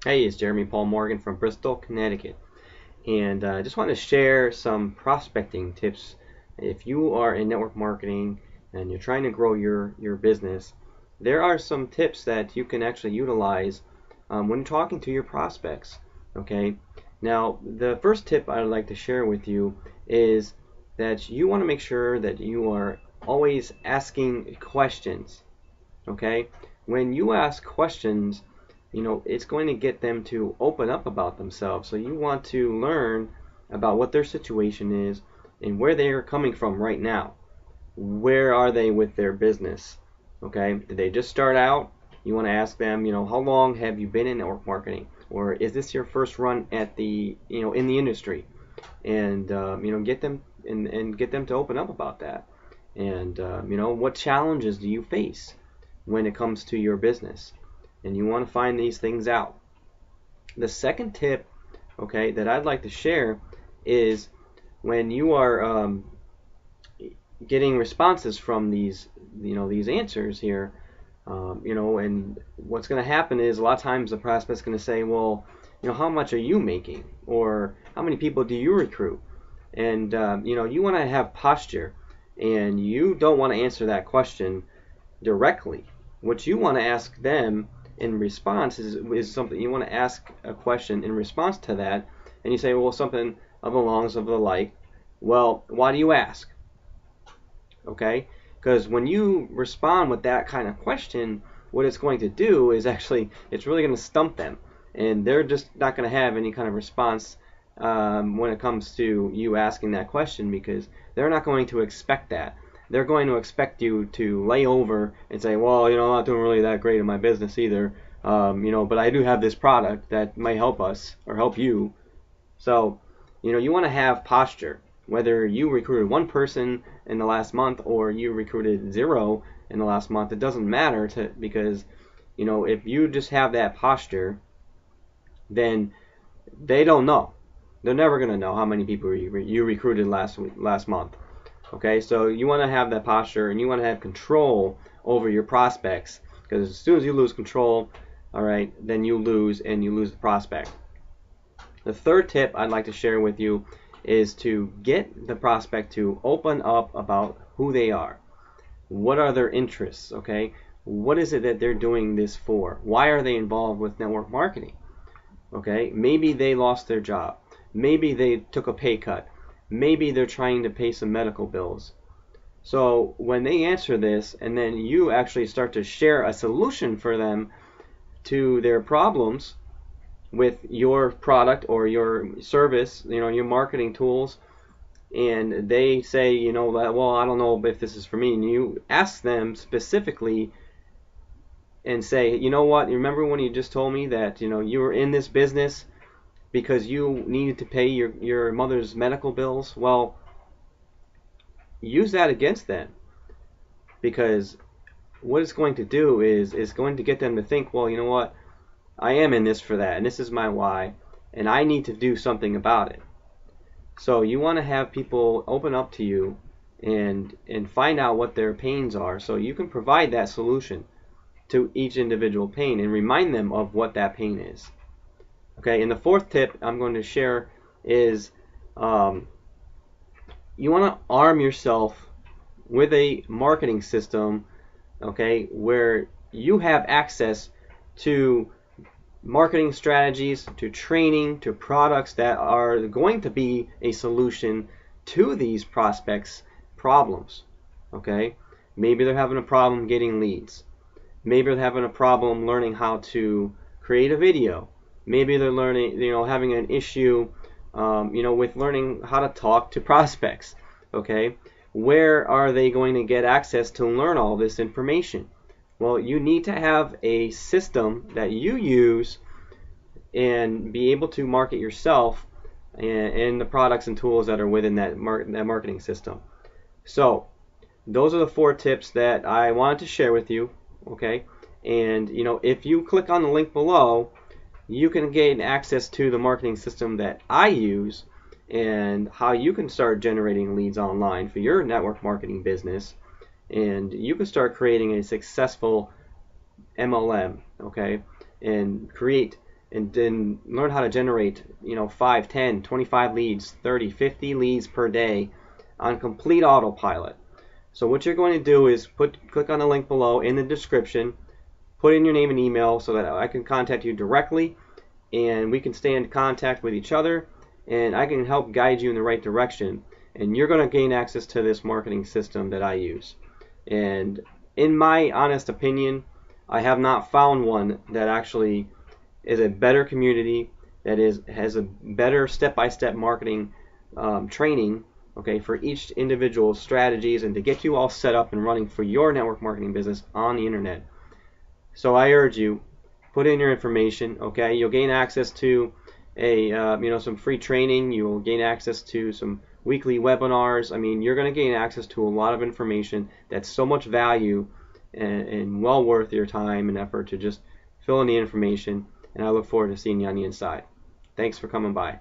Hey, it's Jeremy Paul Morgan from Bristol, Connecticut, and I just want to share some prospecting tips. If you are in network marketing and you're trying to grow your business, there are some tips that you can actually utilize when talking to your prospects. Okay, now the first tip I'd like to share with you is that you want to make sure that you are always asking questions. Okay, when you ask questions, it's going to get them to open up about themselves. So you want to learn about what their situation is and where they are coming from right now. Where are they with their business? Okay, did they just start out? You want to ask them, how long have you been in network marketing, or is this your first run at the, in the industry? And get them and get them to open up about that. And what challenges do you face when it comes to your business? And you want to find these things out. The second tip, okay, that I'd like to share is when you are getting responses from these answers here, and what's going to happen is a lot of times the prospect's going to say, well, how much are you making, or how many people do you recruit? And you want to have posture, and you don't want to answer that question directly. What you want to ask them in response is something. You want to ask a question in response to that, and you say, well, something of the longs of the like. Well, why do you ask? Okay, because when you respond with that kind of question, what it's going to do is actually it's really going to stump them, and they're just not going to have any kind of response when it comes to you asking that question, because they're not going to expect that. They're going to expect you to lay over and say, well, I'm not doing really that great in my business either, but I do have this product that might help us or help you. So, you want to have posture. Whether you recruited one person in the last month or you recruited zero in the last month, it doesn't matter because, if you just have that posture, then they don't know. They're never going to know how many people you recruited last month. Okay, so you want to have that posture, and you want to have control over your prospects, because as soon as you lose control, all right, then you lose the prospect. The third tip I'd like to share with you is to get the prospect to open up about who they are. What are their interests? Okay, what is it that they're doing this for? Why are they involved with network marketing? Okay, maybe they lost their job. Maybe they took a pay cut. Maybe they're trying to pay some medical bills. So when they answer this, and then you actually start to share a solution for them to their problems with your product or your service, your marketing tools, and they say, well, I don't know if this is for me, and you ask them specifically and say, you know what, you remember when you just told me that, you were in this business because you needed to pay your mother's medical bills? Well, use that against them, because what it's going to do is going to get them to think, well, you know what, I am in this for that, and this is my why, and I need to do something about it. So you want to have people open up to you and find out what their pains are, so you can provide that solution to each individual pain and remind them of what that pain is. Okay, and the fourth tip I'm going to share is you want to arm yourself with a marketing system, okay, where you have access to marketing strategies, to training, to products that are going to be a solution to these prospects' problems. Okay, maybe they're having a problem getting leads. Maybe they're having a problem learning how to create a video. Maybe they're learning, having an issue, with learning how to talk to prospects. Okay, where are they going to get access to learn all this information? Well, you need to have a system that you use and be able to market yourself and the products and tools that are within that marketing system. So those are the four tips that I wanted to share with you. Okay, and if you click on the link below, you can gain access to the marketing system that I use and how you can start generating leads online for your network marketing business, and you can start creating a successful MLM, okay, and create and then learn how to generate, 5, 10, 25 leads, 30, 50 leads per day on complete autopilot. So what you're going to do is click on the link below in the description, put in your name and email so that I can contact you directly, and we can stay in contact with each other, and I can help guide you in the right direction, and you're going to gain access to this marketing system that I use. And in my honest opinion, I have not found one that actually is a better community, that has a better step-by-step marketing training, okay, for each individual strategies, and to get you all set up and running for your network marketing business on the internet. So I urge you, put in your information, okay? You'll gain access to some free training. You'll gain access to some weekly webinars. I mean, you're going to gain access to a lot of information that's so much value and well worth your time and effort to just fill in the information. And I look forward to seeing you on the inside. Thanks for coming by.